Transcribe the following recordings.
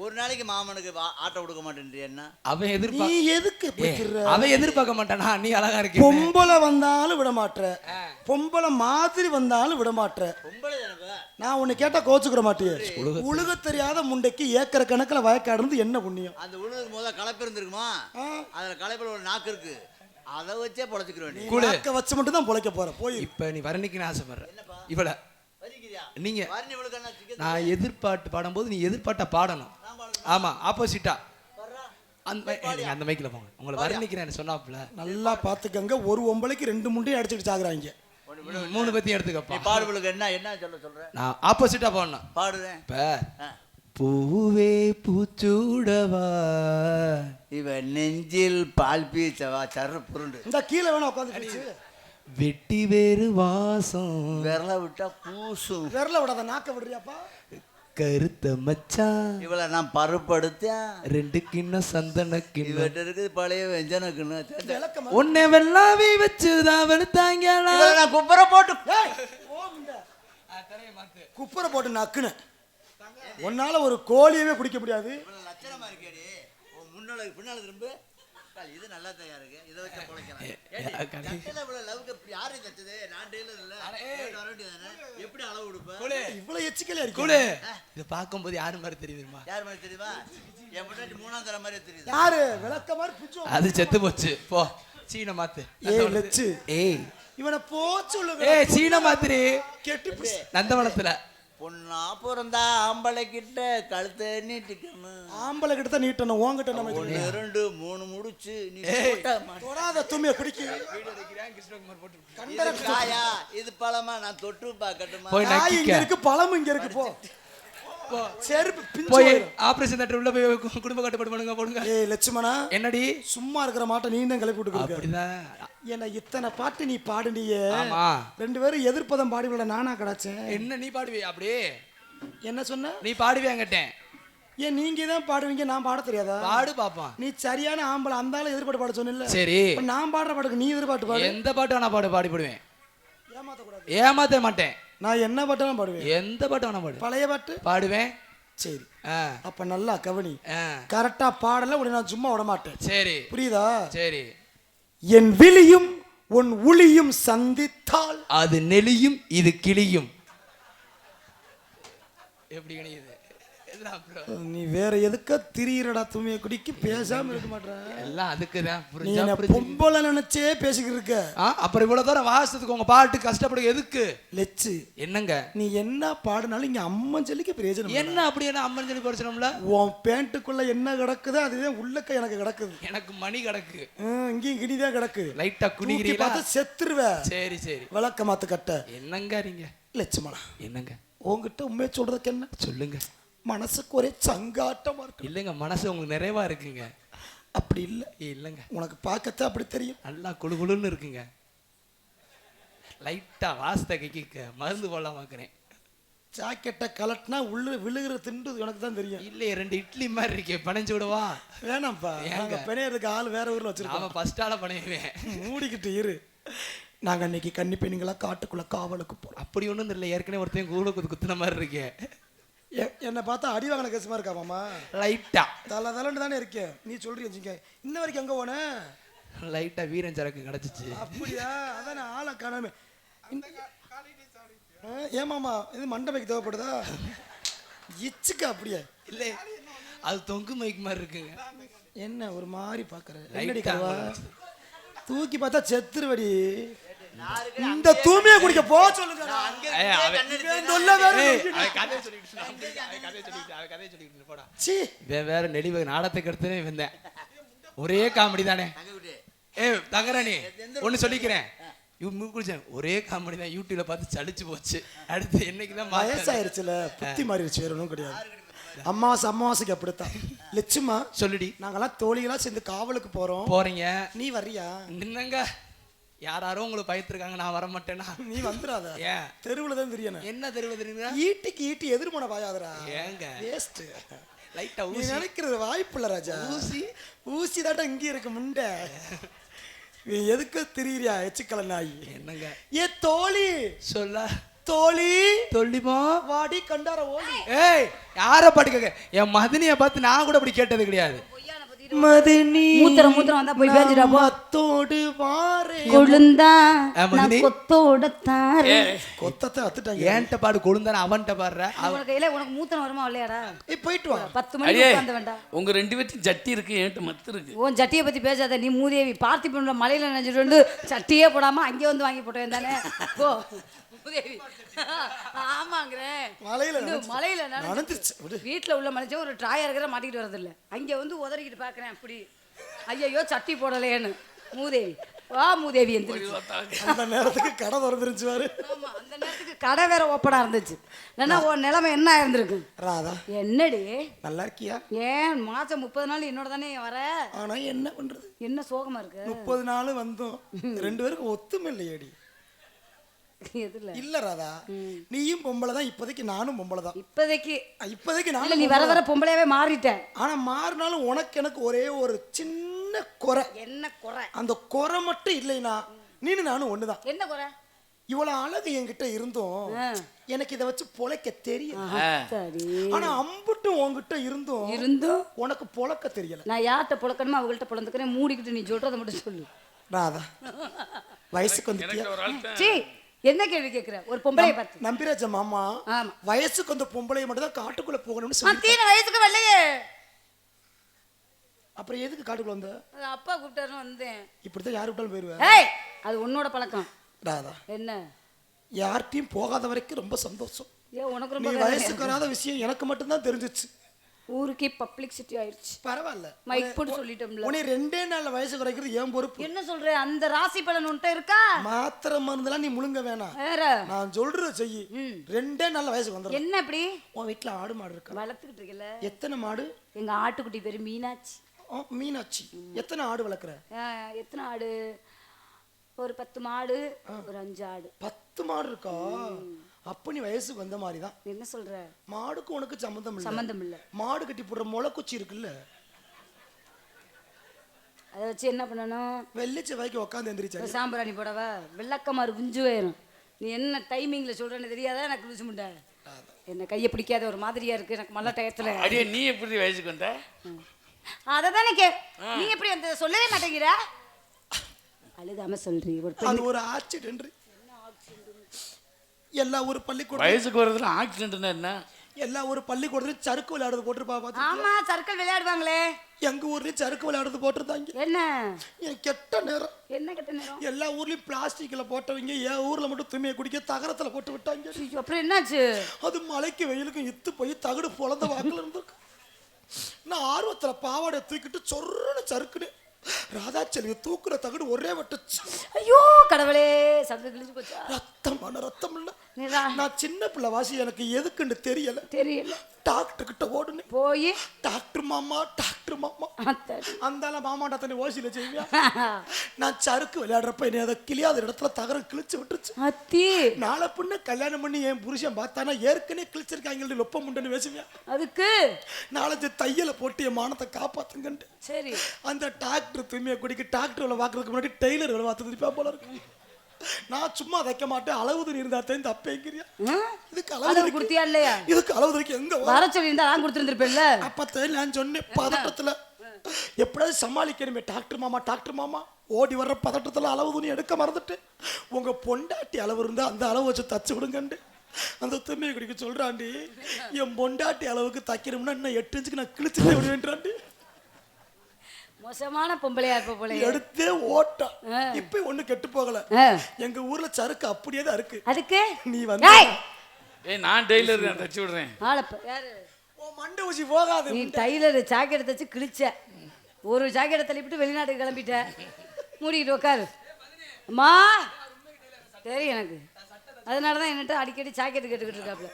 ஒரு நாளைக்கு மாமனுக்கு ஆட்டோ கொடுக்க மாட்டேன் என்ன அவன் நீ எதுக்கு அவன் எதிர்பார்க்க மாட்டானா நீ அழகா இருக்க பொம்பளை வந்தாலும் விட மாட்டேற பொம்பளை மாதிரி வந்தாலும் விட மாட்டேற பொம்பளை நான் உன்னை கேட்டா கோச்சுக்கிற மாட்டியே உழுக தெரியாத முண்டைக்கு ஏக்கர் கணக்கில் வயக்காடுறது என்ன புண்ணியம் அந்த உழுகுக்கு முதல்ல கலப்பு இருந்திருக்குமா அதுல கலப்பில் ஒரு நாக்கு இருக்கு அதை வச்சே பொழைச்சிக்கிறோம் நாக்க வச்சு மட்டும் தான் பொழைக்க போற போய் இப்ப நீ வர்ணிக்கன்னு ஆசைப்படுற இவள நீங்க நான் எதிர்பார்த்து பாடும்போது நீ எதிர்பார்த்தா பாடணும் ஆமா ஆப்போசிட்டா அந்த மைக்கில் போங்க உங்களை வர்ணிக்கிறேன் சொன்னாப்புல நல்லா பாத்துக்கங்க ஒரு ஒம்பளைக்கு 2 முண்டையும் அடிச்சுட்டு சாகுறாங்க 3 பத்தி எடுத்துக்கப்பா பாடுகளுக்கு என்ன சொல்ற நான் ஆப்போசிட்டா பாடணும் பாடுறேன் இப்ப பூவே பூச்சூடவா இவன் நெஞ்சில் பால் பீச்சவா சர்ற புருண்டு இந்த கீழே வேணா உட்காந்து வெட்டி வேறு வாசம் விரல விட்டா பூசும் விரல விடாத நாக்க விடுறியாப்பா கருத்த மச்சான் இவளை நான் பருப்படுத்தேன் 2 கிண்ணம் சந்தன கிண்ணம் இவட்ட இருக்குது பழைய வெஞ்சன கிண்ணம் உன்னை வெள்ளாவே வச்சுதான் வெளுத்தாங்க நான் குப்பரை போட்டு குப்பரை போட்டு நக்குன உன்னால ஒரு கோழியவே பிடிக்க முடியாது லட்சணமா இருக்கேடி முன்னால பின்னால திரும்ப இது நல்லா தயார் இருக்கு இதை வச்சு பொழைக்கலாம் யாரு தச்சது நான் டெய்லர் இல்ல எப்படி அளவு கொடுப்பேன் இவ்வளவு எச்சிக்கலையா இருக்கு இதை பார்க்கும்போது யாரு மாதிரி தெரியுமா யார் மாதிரி தெரியுமா என் முன்னாடி 3ஆம் தர மாதிரி தெரியுது யாரு விளக்க மாதிரி பிடிச்சோம் அது செத்து போச்சு போ சீன மாத்து லட்சு இவனை போச்சு சீன மாத்திரி கெட்டு நந்தவனத்துல பொண்ணா பிறந்தா ஆம்பளை கிட்ட கழுத்தை நீட்டிக்கணும் ஆம்பளை கிட்ட தான் நீட்டணும் உங்ககிட்ட நம்ம 2 3 முடிச்சு நீ தொடாத தும்மிய குடிக்க காயா இது பழமா நான் தொட்டு பார்க்கட்டுமா இங்க இருக்கு பழம் இங்க இருக்கு போ போய் ஆபரேஷன் தியேட்டர் உள்ள போய் குடும்ப கட்டுப்பாடு பண்ணுங்க போடுங்க ஏய் லட்சுமணா என்னடி சும்மா இருக்கிற மாட்ட நீ தான் கிளப்பி விட்டுக்க அப்படிதான் என்ன இத்தனை பாட்டு நீ பாடுனியே ஆமா 2 பேரும் எதிர்ப்பதம் பாடிவிட நானா கிடைச்சேன் என்ன நீ பாடுவியா அப்படியே என்ன சொன்ன நீ பாடுவியாங்கட்டேன் ஏன் நீங்க தான் பாடுவீங்க நான் பாட தெரியாதா பாடு பாப்பா நீ சரியான ஆம்பளை அந்தால எதிர்பார்த்து பாட சொன்ன சரி நான் பாடுற பாட்டுக்கு நீ எதிர்பார்த்து பாடு எந்த பாட்டு வேணா பாடி போடுவேன் ஏமாத்த கூடாது ஏமாத்த மாட்டேன் நான் என்ன பாட்டாலும் பாடுவேன் எந்த பாட்டு வேணா பாடு பழைய பாட்டு பாடுவேன் சரி அப்ப நல்லா கவனி கரெக்டா பாடல உடனே நான் சும்மா விட மாட்டேன் சரி புரியுதா சரி என் விழியும் உன் உளியும் சந்தித்தால் அது நெளியும் இது கிளியும் எப்படி கிடையாது நீ வேற எதுக்க திரியறடா துணியை குடிக்கு பேசாம இருக்க மாட்டற எல்லாம் அதுக்குதான் நீ பொம்பளை நினைச்சே பேசிக்கிட்டு இருக்க அப்புறம் இவ்வளவு தூரம் வாசத்துக்கு உங்க பாட்டு கஷ்டப்படு எதுக்கு லெச்சு என்னங்க நீ என்ன பாடுனாலும் இங்க அம்மன் சொல்லிக்கு பிரயோஜனம் என்ன அப்படி என்ன அம்மன் சொல்லி படிச்சோம்ல உன் பேண்ட்டுக்குள்ள என்ன கிடக்குது அதுவே உள்ளக்க எனக்கு கிடக்குது எனக்கு மணி கிடக்கு இங்கேயும் கிணிதான் கிடக்கு லைட்டா குடிக்கிறீங்களா பார்த்து செத்துருவ சரி சரி விளக்க மாத்து கட்ட என்னங்க நீங்க லட்சுமணா என்னங்க உங்ககிட்ட உண்மையை சொல்றதுக்கு என்ன சொல்லுங்க மனசுக்கு ஒரே சங்காட்டமா இருக்கு இல்லைங்க மனசு உங்களுக்கு நிறைவா இருக்குங்க அப்படி இல்லை இல்லைங்க உனக்கு பார்க்கத்தான் அப்படி தெரியும் நல்லா குழு குழுன்னு இருக்குங்க லைட்டா வாசத்தை கைக்க மருந்து போடலாம் பார்க்குறேன் ஜாக்கெட்டை கலட்டினா உள்ள விழுகிற திண்டு எனக்கு தான் தெரியும் இல்லையே 2 இட்லி மாதிரி இருக்கே பனைஞ்சு விடவா வேணாம்ப்பா நாங்க பிணையறதுக்கு ஆள் வேற ஊர்ல வச்சிருக்கோம் அவன் ஃபர்ஸ்ட் ஆள பணையவேன் மூடிக்கிட்டு இரு நாங்க அன்னைக்கு கன்னி பெண்ணுங்களா காட்டுக்குள்ள காவலுக்கு போறோம் அப்படி ஒன்றும் தெரியல ஏற்கனவே ஒருத்தையும் கூட குத்துன மாதிரி இருக்கே என்னை பார்த்தா அடி வாங்கின கேசமா இருக்கா மாமா லைட்டா தலன்னு தானே இருக்கேன் நீ சொல்றீங்க வச்சுக்க இன்ன வரைக்கும் எங்க போன லைட்டா வீரன் சரக்கு கிடைச்சிச்சு அப்படியா அதான் ஆளை காணாம ஏமாமா இது மண்டபைக்கு தேவைப்படுதா இச்சுக்க அப்படியே இல்லை அது தொங்கு மைக்கு மாதிரி இருக்குங்க என்ன ஒரு மாதிரி பாக்குற தூக்கி பார்த்தா செத்துருவடி இந்த தூமியை குடிக்க போ சொல்லுங்க வேற நெளிவ நாடத்துக்கு எடுத்து வந்தேன் ஒரே காமெடி தானே தங்கராணி ஒன்னு சொல்லிக்கிறேன் ஒரே காமெடி தான் யூடியூப்ல பார்த்து சலிச்சு போச்சு அடுத்து என்னைக்குதான் வயசாயிருச்சுல புத்தி மாறிடுச்சு வேற ஒன்றும் கிடையாது அமாவாசைக்கு அப்படித்தான் லட்சுமா சொல்லுடி நாங்கெல்லாம் தோழிகளா சேர்ந்து காவலுக்கு போறீங்க நீ வர்றியா நின்னங்க யாரும் உங்களுக்கு பயத்துருக்காங்க நான் வர மாட்டேன்னா நீ வந்துடாத ஏன் தெருவுல தான் தெரியணும் என்ன தெருவுல தெரியுங்க ஈட்டிக்கு ஈட்டி எதிர்மனை பாயாதரா ஏங்க வேஸ்ட் லைட்டா நீ நினைக்கிறது வாய்ப்பு இல்ல ராஜா ஊசி தாட்ட இங்கே இருக்கு முண்டை எதுக்கு திரியா எச்சுக்கல நாய் என்னங்க ஏ தோழி சொல்ல தோழி சொல்லிமா வாடி கண்டார ஓடி. ஏய் யார பாட்டு கேட்க என் மதினியை பார்த்து நான் கூட அப்படி கேட்டது கிடையாது. மதினி மூத்திரம் வந்தா போய் பேசிடா போ. மத்தோடு வாரே கொழுந்தா மதினி கொத்தோட தாரே. கொத்தத்தை அத்துட்டாங்க. ஏன்ட்ட பாடு கொழுந்தானே அவன்கிட்ட பாடுற. அவனுக்கு கையில உனக்கு மூத்திரம் வருமா இல்லையாடா? போயிட்டு வா. 10 மணிக்கு உட்கார்ந்து வேண்டாம். உங்க 2 பேரும் ஜட்டி இருக்கு, என்கிட்ட மத்து இருக்கு. உன் சட்டியை பத்தி பேசாத. நீ மூதேவி பார்த்திபன்ல மலையில நினைச்சிட்டு வந்து சட்டியே போடாம அங்கே வந்து வாங்கி போட்டேன் தானே. போ மூதேவி. ஆமாங்கிறேன். மலையில நடந்துச்சு. வீட்டுல உள்ள மனுஷன் ஒரு ட்ராயா இருக்கிற மாட்டிக்கிட்டு வரது இல்ல. அங்க வந்து உதறிக்கிட்டு பாக்குறேன் அப்படி. ஐயோ சட்டி போடலையேன்னு. மூதேவி வா மூதேவி எந்திரிச்சு. அந்த நேரத்துக்கு கடை திறந்துருச்சு பாரு. ஆமா அந்த நேரத்துக்கு கடை வேற ஓப்பனா இருந்துச்சு. இல்லைன்னா உன் நிலைமை என்ன இருந்திருக்கு? ராதா என்னடி நல்லா இருக்கியா? ஏன் மாசம் 30 நாள் என்னோட தானே வர? ஆனா என்ன பண்றது? என்ன சோகமா இருக்கு? 30 நாள் வந்தோம், 2 பேருக்கும் ஒத்துமை இல்லையடி. எதுல இல்ல ராதா, நீயும் பொம்பளை தான், இப்போதைக்கு நானும் பொம்பளை தான். இப்போதைக்கு நான் நீ வர வர பொம்பளையாவே மாறிட்ட. ஆனா மாறினாலும் உனக்கு எனக்கு ஒரே ஒரு சின்ன குறை. என்ன குறை? அந்த குறை மட்டும் இல்லைனா நீனு நானும் ஒண்ணுதான். என்ன குறை? இவ்வளவு அழகு என்கிட்ட இருந்தோம், எனக்கு இதை வச்சு பொழைக்க தெரியும். ஆனா அம்புட்டும் உன்கிட்ட இருந்தும் உனக்கு பொழக்க தெரியல. நான் யார்கிட்ட பொழக்கணுமோ அவங்கள்ட்ட பொழந்துக்கிறேன். மூடிக்கிட்டு நீ சொல்றதை மட்டும் சொல்லு. ராதா வயசுக்கு வந்துட்டியா? என்ன கேள்வி கேக்குற? ஒரு பொம்பளைய பார்த்து நம்பிராஜ மாமா வயசுக்கு வந்த பொம்பளைய மட்டும் தான் காட்டுக்குள்ள போகணும்னு சொல்லி. அத்தீன வயசுக்கு வரலையே. அப்புறம் எதுக்கு காட்டுக்குள்ள வந்த? அப்பா கூப்பிட்டாருன்னு வந்தேன். இப்படிதான் யாரு விட்டாலும் போயிருவேன். ஏய் அது உன்னோட பழக்கம். ராதா என்ன யார்ட்டையும் போகாத வரைக்கும் ரொம்ப சந்தோஷம். ஏன் உனக்கு ரொம்ப வயசுக்கு வராத விஷயம் எனக்கு மட்டும் தான் தெரிஞ்சிச்சு. ஊருக்கே பப்ளிசிட்டி ஆயிடுச்சு. பரவாயில்ல, மைக் போட்டு சொல்லிட்டோம்ல. உன்னை 2 நாள்ல வயசு குறைக்கிறது ஏன் பொறுப்பு? என்ன சொல்ற? அந்த ராசி பலன் உன்கிட்ட இருக்கா? மாத்திரை மருந்தெல்லாம் நீ முழுங்க வேணாம். நான் சொல்றத செய். 2 நாள்ல வயசுக்கு வந்துடும். என்ன அப்படி? உன் வீட்டுல ஆடு மாடு இருக்கா? வளர்த்துக்கிட்டு இருக்கல. எத்தனை மாடு? எங்க ஆட்டுக்குட்டி பேரு மீனாட்சி. மீனாட்சி. எத்தனை ஆடு வளர்க்குற? எத்தனை ஆடு? ஒரு 10 மாடு, ஒரு 5 ஆடு. 10 மாடு இருக்கா? அப்ப நீ வயசுக்கு வந்த மாதிரி தான். என்ன சொல்ற? மாடுக்கு உனக்கு சம்பந்தம் இல்ல. மாடு கட்டி போடுற முளைக்குச்சி இருக்குல்ல, அதை வச்சு என்ன பண்ணணும்? வெள்ளை செவ்வாய்க்கு உட்காந்து எந்திரிச்சா சாம்பிராணி போடவா? வெள்ளக்கமாறு குஞ்சு போயிடும். நீ என்ன டைமிங்ல சொல்றேன்னு தெரியாதா? எனக்கு குடிச்சு முண்டா என்ன கையை பிடிக்காத ஒரு மாதிரியா இருக்கு எனக்கு மழை டயத்துல. அடியே நீ எப்படி வயசுக்கு வந்த? அதை தானே நீ எப்படி அந்த சொல்லவே மாட்டேங்கிற? அழுதாம சொல்றீ. அது ஒரு ஆக்சிடென்ட். எல்லா ஒரு பள்ளிக்கூடம் வயசுக்கு வரதுல ஆக்சிடென்ட்னா என்ன? எல்லா ஒரு பள்ளிக்கூடத்துல சறுக்கு விளையாடுறது போட்டுருப்பா. ஆமா சறுக்கல் விளையாடுவாங்களே. எங்க ஊர்லயும் சறுக்கு விளையாடுறது போட்டுருந்தாங்க. என்ன கெட்ட நேரம்? என்ன கெட்ட நேரம்? எல்லா ஊர்லயும் பிளாஸ்டிக்ல போட்டவங்க என் ஊர்ல மட்டும் தூய்மையை குடிக்க தகரத்துல போட்டு விட்டாங்க. அப்புறம் என்னாச்சு? அது மழைக்கு வெயிலுக்கும் இத்து போய் தகடு பொழந்த வாக்குல இருந்திருக்கு. நான் ஆர்வத்துல பாவாடை தூக்கிட்டு சொர்றன்னு சறுக்குன்னு ராதாச்செல்வி தூக்குற தகடு ஒரே வட்டுச்சு. ஐயோ கடவுளே, சங்கு கிழிச்சு போச்சா? ரத்தம் இல்ல. நான் சின்ன பிள்ளை வாசி, எனக்கு எதுக்குன்னு தெரியல. டாக்டர் கிட்ட ஓடுனே. போய் டாக்டர் மாமா அந்த மாமாட்டா தண்ணி ஓசியில செய்வியா? நான் சறுக்கு விளையாடுறப்ப என்னை அதை கிளியாத இடத்துல தகரம் கிழிச்சு விட்டுருச்சு. நாளை பின்ன கல்யாணம் பண்ணி என் புருஷன் பார்த்தானா ஏற்கனவே கிழிச்சிருக்காங்க லொப்ப முண்டன்னு பேசுவியா? அதுக்கு நாலஞ்சு தையலை போட்டு என் மானத்தை காப்பாத்துங்கண்டு. சரி அந்த டாக்டர் தூய்மையை குடிக்க டாக்டர் வேலை பார்க்கறதுக்கு முன்னாடி டெய்லர் வேலை பார்த்து திருப்பா போல இருக்கு. நான் சும்மா தைக்க மாட்டேன், அளவு துணி இருந்தா தான் தப்பேங்கிறியா? இதுக்கு அளவு கொடுத்தியா இல்லையா? இதுக்கு அளவு துணிக்கு எங்க வர சொல்லி இருந்தா நான் கொடுத்துருந்துருப்பேன்ல. அப்பத்தான் நான் சொன்னேன் பதட்டத்துல எப்படியாவது சமாளிக்கணுமே. டாக்டர் மாமா ஓடி வர்ற பதட்டத்துல அளவு துணி எடுக்க மறந்துட்டு உங்க பொண்டாட்டி அளவு இருந்தா அந்த அளவு வச்சு தச்சு விடுங்கண்டு அந்த துணியை குடிக்க சொல்றாண்டி. என் பொண்டாட்டி அளவுக்கு தைக்கணும்னா இன்னும் 8 இன்ச்சுக்கு நான் கிழிச்சுட்டே விடுவேன்றாண்டி. மோசமான பொம்பளையா இருப்ப போல. எடுத்தே ஓட்டம். இப்ப ஒண்ணு கெட்டு போகல. எங்க ஊர்ல சறுக்கு அப்படியே தான் இருக்கு. அதுக்கு நீ வந்து நான் டெய்லர் தச்சு விடுறேன். யாரு? ஓ மண்டை ஊசி போகாது. நீ டெய்லர் ஜாக்கெட் தச்சு கிழிச்ச. ஒரு ஜாக்கெட்டை தள்ளிவிட்டு வெளிநாட்டுக்கு கிளம்பிட்ட. மூடிக்கிட்டு உட்காரு. அம்மா தெரியும் எனக்கு. அதனாலதான் என்னட்டு அடிக்கடி ஜாக்கெட் கேட்டுக்கிட்டு இருக்காப்ல.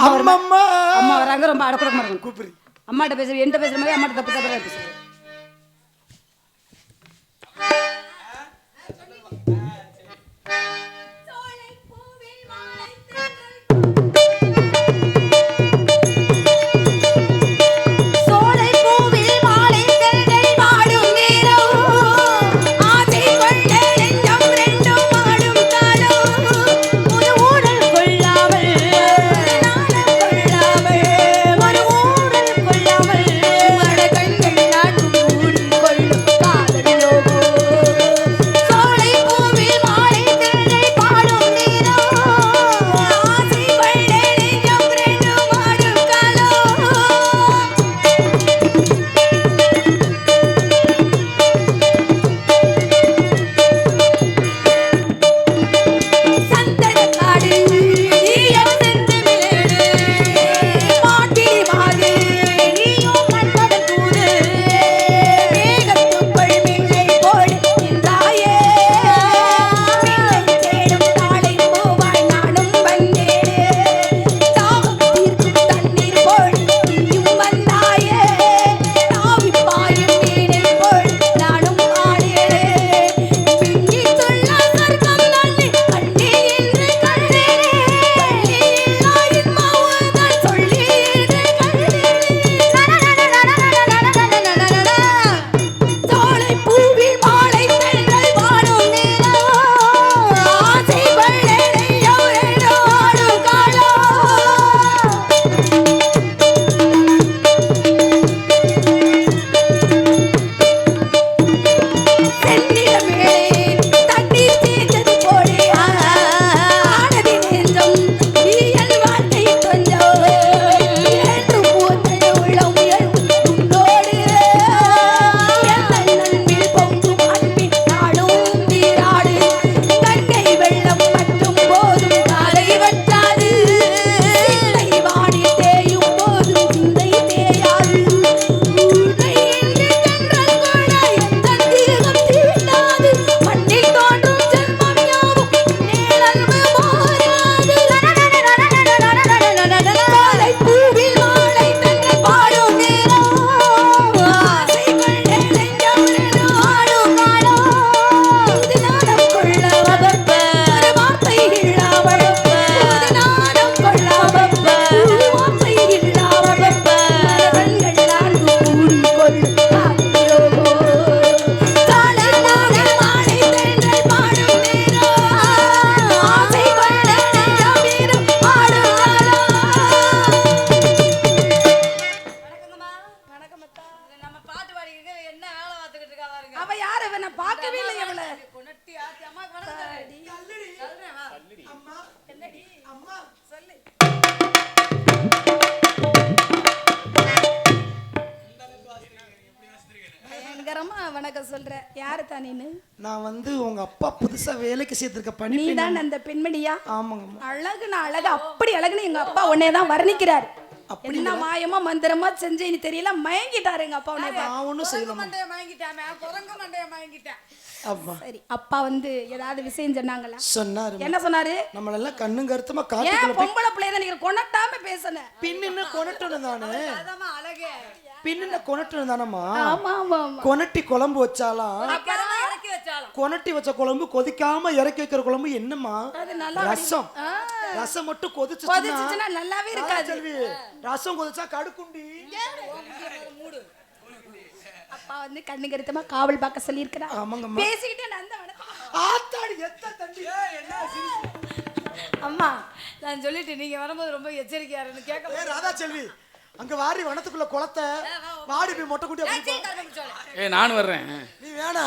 அம்மா வராங்க, ரொம்ப அடக்குறமா இருக்கும். கூப்பிடு. அம்மாட்ட பேசுற என்கிட்ட பேசுற மாதிரி அம்மாட்ட தப்பு தப்பா பேசுறேன். கொள்ள யாரத்தா நீனு? நான் வந்து உங்க அப்பா புதுசா வேலைக்கு சேர்த்திருக்க பணி நீ தான் அந்த பெண்மணியா? ஆமாங்க. அழகுனா அழகு, அப்படி அழகுன்னு எங்க அப்பா உன்னை தான் வர்ணிக்கிறார். என்ன மாயமா மந்திரமா செஞ்சு நீ தெரியல, மயங்கிட்டாரு எங்க அப்பா உன்னை. நான் ஒண்ணும் செய்யல. அப்பா சரி, அப்பா வந்து ஏதாவது விஷயம் சொன்னாங்களா? சொன்னாரு. என்ன சொன்னாரு? நம்மள எல்லாம் கண்ணும் கருத்துமா ஏன் காட்டுக்குள்ள பொம்பளை பிள்ளைய நீங்க கொணட்டாம பேசன? பின்ன கொணட்டணும் தானே. அதமா அழகே. பின்ன கொணட்டணும் தானம்மா. ஆமா ஆமா ஆமா. கொணட்டி குழம்பு வச்சாலாம், அப்புறமா இறக்கி வச்சாலும் கொணட்டி வச்ச குழம்பு கொதிக்காம இறக்கி வைக்கிற குழம்பு என்னம்மா? அது நல்லா ரசம். ரசம் மட்டும் கொதிச்சுச்சுன்னா கொதிச்சுச்சுன்னா நல்லாவே இருக்காது. செல்வி, ரசம் கொதிச்சா கடுக்குண்டி. அப்பா வந்து கண்ணு கருத்தமா காவல் பார்க்க சொல்லி இருக்கா. ஆமாங்கம்மா. பேசிக்கிட்டே நான் தான் ஆத்தாடி எத்த தண்டி. அம்மா நான் சொல்லிட்டு நீங்க வரும்போது ரொம்ப எச்சரிக்கையா இருந்து கேட்க. ஏய் ராதா செல்வி, அங்க வாரி வனத்துக்குள்ள குளத்தை வாடி போய் மொட்டை குட்டியா குடிப்போம். ஏய் நான் வர்றேன். நீ வேணா.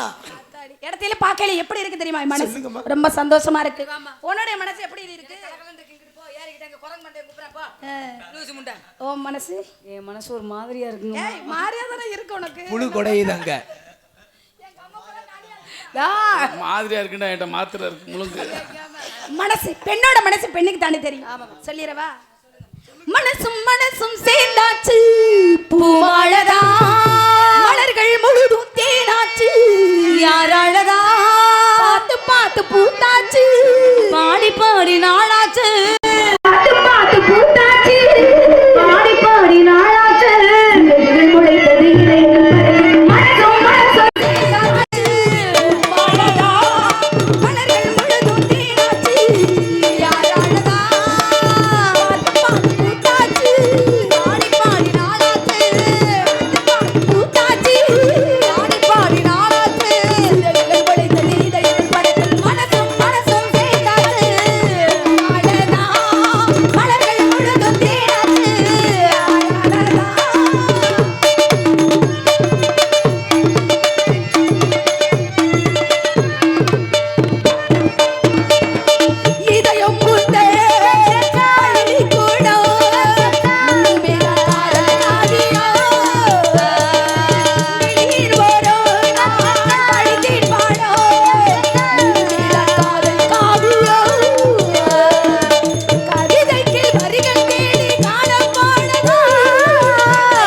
இடத்துல பார்க்கல எப்படி இருக்கு தெரியுமா? மனசு சொல்லுங்கம்மா. ரொம்ப சந்தோஷமா இருக்கு. உன்னுடைய மனசு எப்படி இருக்கு? ஓ மனசு, என் மனசு ஒரு மாதிரியா இருக்குங்க. ஏய் மாதிரியா தானே இருக்கு உனக்கு. புழு கொடையுதாங்க. மாதிரியா இருக்குன்னா என்கிட்ட மாத்திரை இருக்கு முழுங்கு. மனசு, பெண்ணோட மனசு பெண்ணுக்கு தானே தெரியும். ஆமா சொல்லிரவா? மனசும் மனசும் சேர்ந்தாச்சு பூவாழதா, மலர்கள் முழுதும் தேனாச்சு யாராழதா, பார்த்து பார்த்து பூத்தாச்சு பாடி பாடி நாளாச்சு, பார்த்து பார்த்து பூத்தாச்சு பாடி பாடி நாளாச்சு, முளைத்தது மனசும் மனசும் சேர்ந்தாச்சு பூவாழதா, மலர்கள் முழுதும் தேனாச்சு யாராழதா, பார்த்து பார்த்து பூத்தாச்சு பாடி பாடி நாளாச்சு, பூத்தாச்சு பாடி பாடி நாளாச்சு, முளைத்தது இதழில் படைத்தது மனசும் மனசும் சேர்ந்தாச்சு அழகா, மலர்கள் முழுதும் தேனாச்சு அழகா. இதயம் முட்டே பள்ளி கூடம் மேலாதியோ வெளியில் வரும் படித்தேன் பாடம் காதல் காவியோ, கவிதைக்கு வரிகள் தேடி காணம் பாடதா,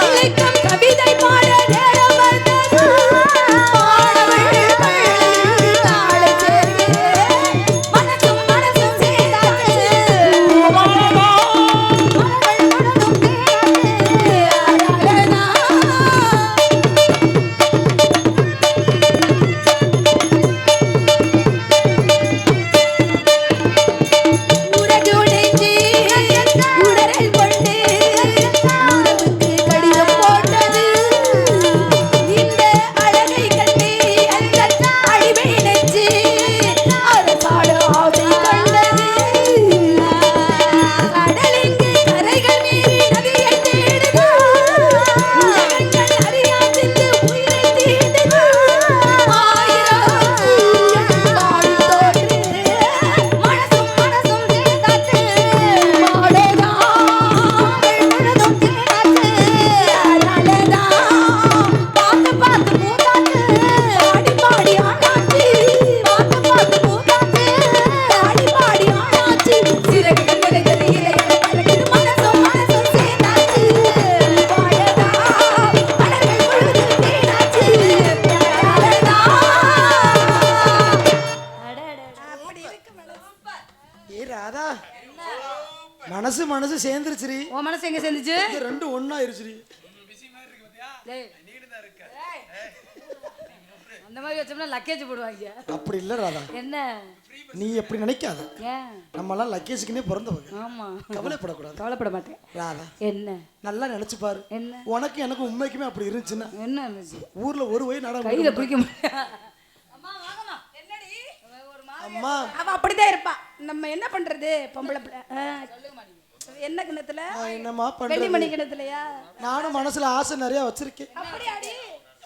இலக்கம் கவிதை பாட நேரம் வந்ததா, மாணவர்கள் பள்ளி நாளை சேர்கிறேன் மனசும் மனசும் சேர்ந்தாச்சு மலர்கள் முழுதும் தேனாச்சு அழகா. உறகுடைஞ்சு உடறல் கொண்டு உறவுக்கு கடிதம் போட்டது, இந்த அழகை கண்டு அந்த அழிவை நினைச்சு அரசாட ஆசை கொண்டது, கடலிங்கு கரைகள் மீறி நதியை தேடுது, உலகங்கள் அறியாதிருந்து உயிரை தேடுது, ஆயிரம் பாடி தோற்று மனசும் மனசும் சேர்ந்தாச்சு மாடேதா, முழுதும் தேனாச்சு அழகா, பார்த்து பார்த்து பூத்தாச்சு பாடி பாடி ஆனாச்சு, பார்த்து பார்த்து பூத்தாச்சு பாடி பாடி ஆனாச்சு, சிறகுகள் விளைந்தது இலைகள் பறக்குது மனசும் மனசும் சேர்ந்தாச்சு வாழதா, மலர்கள் முழுதும் தேனாச்சு அழகா. அப்படி இருக்கு மனசு. ஏ ராதா, மனசு மனசு சேர்ந்துருச்சுரி. உன் மனசு எங்க சேர்ந்துச்சு? இது ரெண்டும் ஒண்ணாயிருச்சுரி. டேய். அந்த மாதிரி வச்சோம்னா லக்கேஜ் போடுவாங்க. அப்படி இல்ல ராதா, என்ன? நீ எப்படி நினைக்காத. ஏன்? நம்மலாம் லக்கேஜுக்குன்னே பிறந்தவங்க, ஆமா கவலைப்படக்கூடாது. கவலைப்பட மாட்டேன். ராதா என்ன நல்லா நினைச்சு பாரு, என்ன உனக்கு எனக்கு உண்மைக்குமே அப்படி இருந்துச்சுன்னா என்ன இருந்துச்சு? ஊர்ல ஒரு வழி நட கையில பிடிக்க முடியாது. அம்மா. அவ அப்படிதான் இருப்பா. நம்ம என்ன பண்றது? பொம்பளை பிள்ளை. என்ன கிணத்துல? என்னம்மா வெள்ளி மணி பண்றது? கிணத்துலயா? நானும் மனசுல ஆசை நிறைய வச்சிருக்கேன். அப்படியாடி?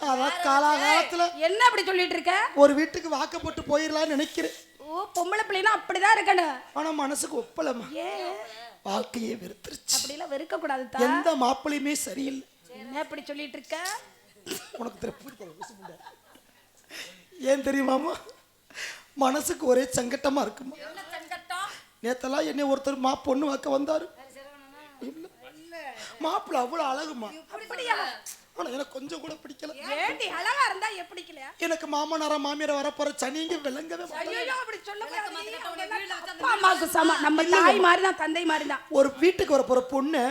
அதான் காலாகாலத்துல என்ன அப்படி சொல்லிட்டு இருக்க? ஒரு வீட்டுக்கு வாக்கப்பட்டு போயிடலாம்னு நினைக்கிறேன். ஓ பொம்பளை பிள்ளைனா அப்படிதான் இருக்கணும். ஆனா மனசுக்கு ஒப்பலமா, ஏன் வாழ்க்கையே வெறுத்துருச்சு. அப்படிலாம் வெறுக்க கூடாது. எந்த மாப்பிளையுமே சரியில்லை. என்ன அப்படி சொல்லிட்டு இருக்க? உனக்கு திருப்பி ஏன் தெரியுமாமா? மனசுக்கு ஒரே சங்கட்டமா இருக்குமா. நேத்தெல்லாம் என்னை ஒருத்தர் பொண்ணு வாக்க வந்தாரு. மாப்பிள்ள அவ்வளவு அழகுமா. ஆனா எனக்கு கொஞ்சம் கூட பிடிக்கல. ஏண்டி அழகா இருந்தா எப்படி பிடிக்கல? எனக்கு மாமனாரா மாமியார வரப்போற சனிங்க விளங்கவே. ஐயோ அப்படி சொல்லக்கூடாது. அப்பா அம்மாக்கு சமம். நம்ம தாய் மாதிரி தான், தந்தை மாதிரி தான். ஒரு வீட்டுக்கு வரப்போற பொண்ணு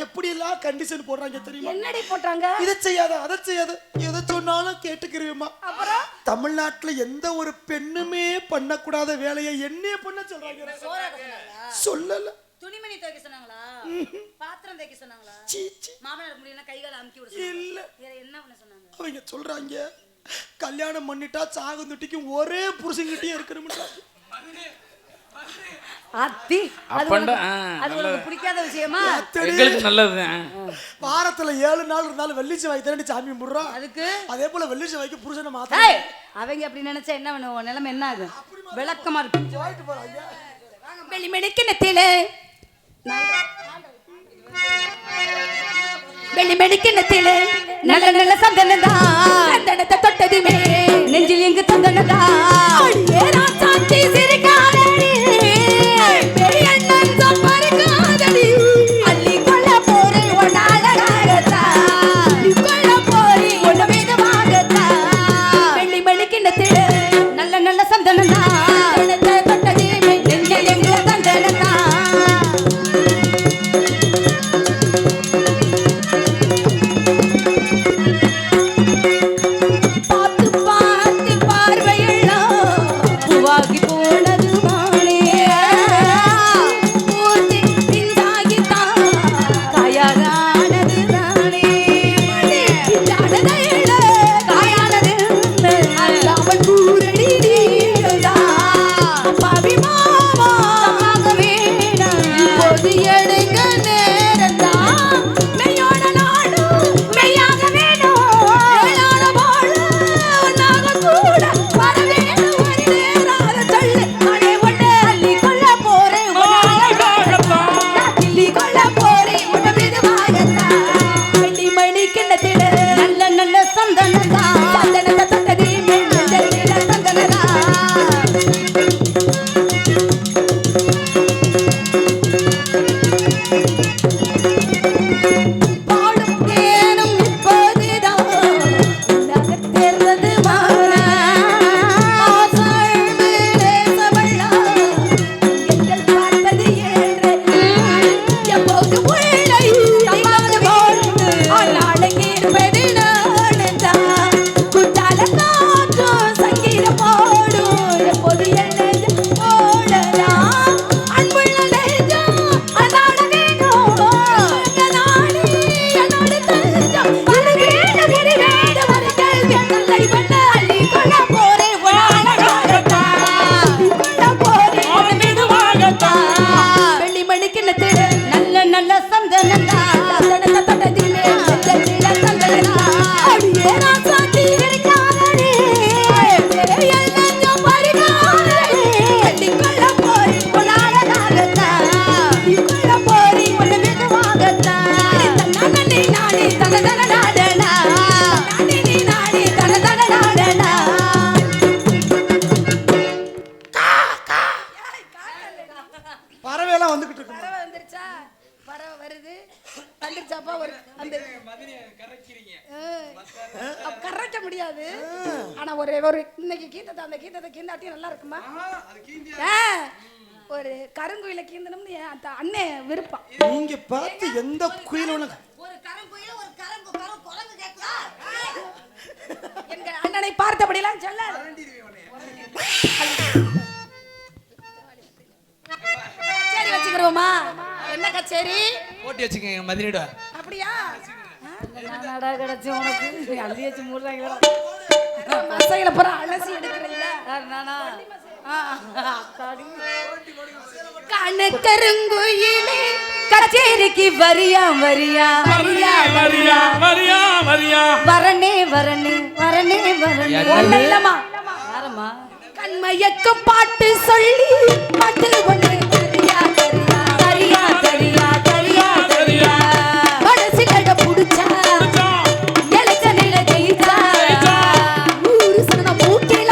எப்படி எல்லாம் கண்டிஷன் போடுறாங்க தெரியுமா? என்னடி போட்டாங்க? இதை செய்யாத அதை செய்யாத எதை சொன்னாலும் கேட்டுக்கிறீமா. அப்புறம் தமிழ்நாட்டுல எந்த ஒரு பெண்ணுமே பண்ணக்கூடாத வேலையை என்னைய பண்ண சொல்றாங்க. சொல்லல. துணிமணி துவைக்க சொன்னாங்களா? பாத்திரம் துவைக்க சொன்னாங்களா? மாமனார் முடியல கைகால அமுக்கி விட இல்ல. என்ன பண்ண சொன்னாங்க? அவங்க சொல்றாங்க கல்யாணம் பண்ணிட்டா சாகுந்துட்டிக்கு ஒரே புருஷன்கிட்டயே இருக்கணும்னு. அத்தி அது உங்களுக்கு பிடிக்காத விஷயமா? எங்களுக்கு நல்லது. வாரத்துல 7 நாள் இருந்தாலும் வெள்ளிச்சு வாய் தரண்டி சாமி கும்பிடுறோம். அதுக்கு அதே போல வெள்ளிச்சு வாய்க்கு புருஷனை மாத்த. அவங்க அப்படி நினைச்சா என்ன பண்ணுவோம்? நிலைமை என்ன ஆகும்? விளக்கமா இருக்கு. வெளிமெடுக்கினத்திலே வெளிமெடுக்கினத்திலே நல்ல நல்ல சந்தனதா சந்தனத்தை தொட்டதுமே நெஞ்சில் எங்கு தந்தனதா சாந்தி சிரிக்காதடி பெரியண்ணன் சம்பருக்காதடி அள்ளி கொள்ள போறே ஒன்னாலகத்தா கொள்ள போறே ஒன்னு மீதமாகத்தா வெளிமெடுக்கினத்திலே நல்ல நல்ல சந்தனதா சந்தனத்தை தொட்டதுமே நெஞ்சில் எங்கு தந்தனதா. கரைக்க முடியாது. ஆனா ஒரு இன்னைக்கு கீந்தத்தை அந்த கீந்தத்தை கீந்தாட்டி நல்லா இருக்குமா? ஒரு கருங்குயில கீந்தணும்னு அந்த அண்ணே விருப்பம். நீங்க பார்த்து எந்த குயில ஒரு கருங்குயில ஒரு குரங்கு கேக்குதா? எங்க அண்ணனை பார்த்தபடிலாம் சொல்ல. கச்சேரி வச்சுக்கிறோமா? என்ன கச்சேரி போட்டி வச்சுக்கங்க மதினிட. அப்படியா? நாடா கடச்சு உனக்கு அள்ளி வச்சு மூடுறாங்களா? மசையில போற அலசி எடுக்கிறீங்களா? நானா கணக்கருங்குயிலே கச்சேரிக்கு வரியா வரியா வரியா வரியா வரியா வரியா வரனே வரனே வரனே வரனே. ஒண்ணு இல்லம்மா, யாரம்மா? கண்மயக்கம் பாட்டு சொல்லி பாட்டு ஒண்ணு வரியா வரியா வரியா வரியா வரியா வரியா மனசு கட புடிச்சா எலெக்ஷன்ல ஜெயிச்சா ஊரு சன மூக்கில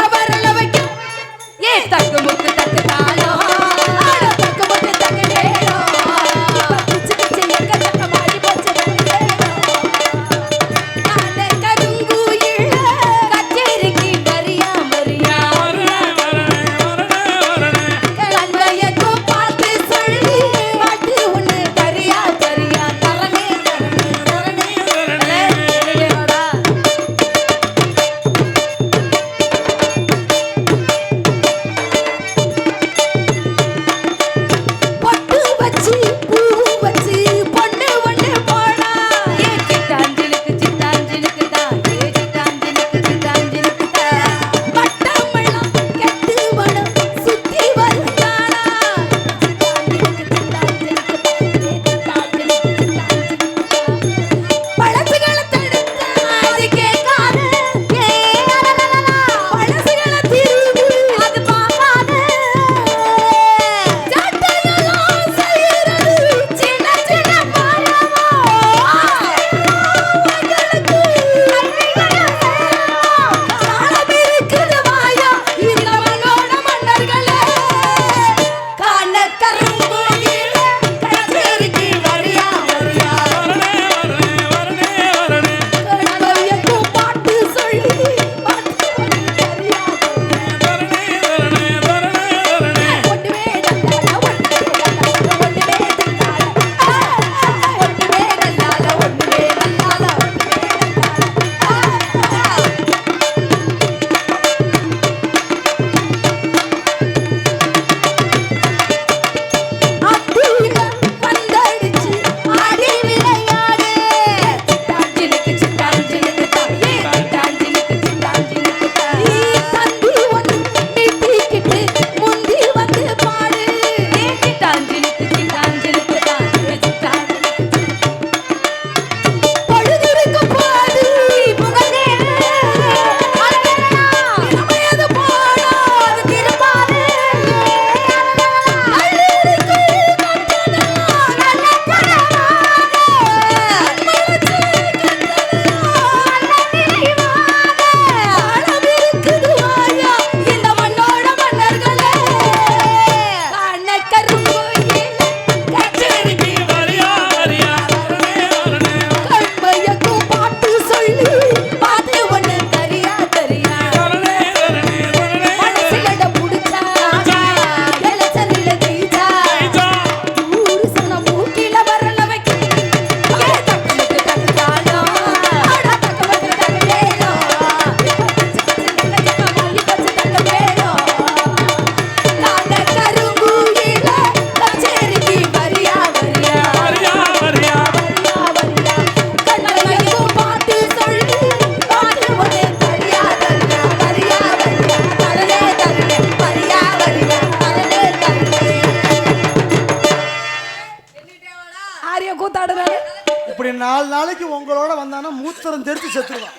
அவன் 4 நாளைக்கு உங்களோட வந்தானா மூத்திரம் தெரிச்சு செத்துருவான்.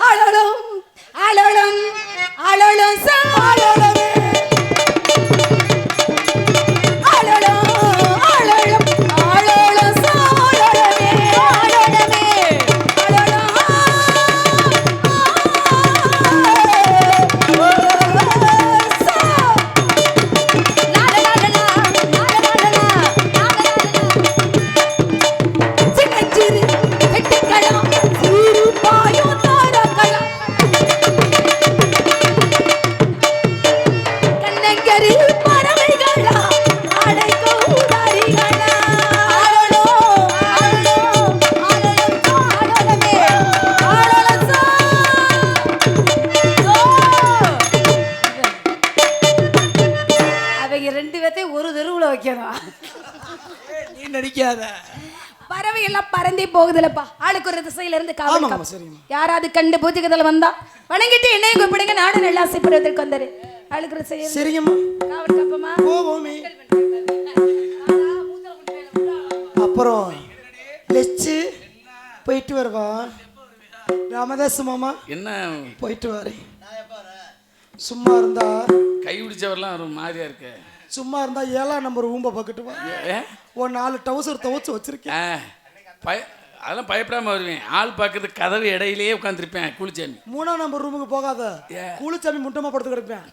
அழலும் அழலும் அழலும் சாழலும் அழலும் அழலும் அழலும் சாழலுமே அழலுமே அழலும் சின்னஞ்சிறு வெட்டுக்களம் சீரு பாயும் தாரக்களம் கண்ணங்கரி பறவைகளா அடைக்கும் உதாரிகளா ஆளலோ ஆளலோ ஆளலோ ஆளலமே ஆளலசோ அவங்க 2 பேர்த்தையும் ஒரு தெருவுல வைக்கணும். நீ நடிக்காத. பறவை எல்லாம் பறந்தே போகுதுலப்பா. ஆளுக்கு ஒரு திசையில இருந்து காவல் ஆமாம்மா, காப்பு. சரிம்மா. யாராவது கண்டு பூஜைகதல வந்தா வணங்கிட்டு என்னையும் கூப்பிடுங்க, நானும் நல்லா ஆசைப்படுவதற்கு வந்தாரு. ஆளுக்கு ஒரு திசையில இருந்து சரிங்கம்மா காவல் காப்பமா. போவோமே. அப்புறம் லெச்சு போயிட்டு வருவா. ராமதாஸ் மாமா என்ன போயிட்டு வரேன். சும்மா இருந்தா கை பிடிச்சவரெல்லாம் ஒரு மாதிரியா இருக்கு. சும்மா இருந்தா 7ஆம் நம்பர் ஊம்ப பக்கட்டு வா. ஒரு 4 டவுசர் துவச்சு வச்சிருக்கேன். அதெல்லாம் பயப்படாம வருவேன். ஆள் பார்க்கறது கதவு இடையிலேயே உட்காந்துருப்பேன். குளிச்சாமி 3ஆம் நம்பர் ரூமுக்கு போகாத. ஏன்? குளிச்சாமி முட்டமா படுத்து கிடப்பேன்.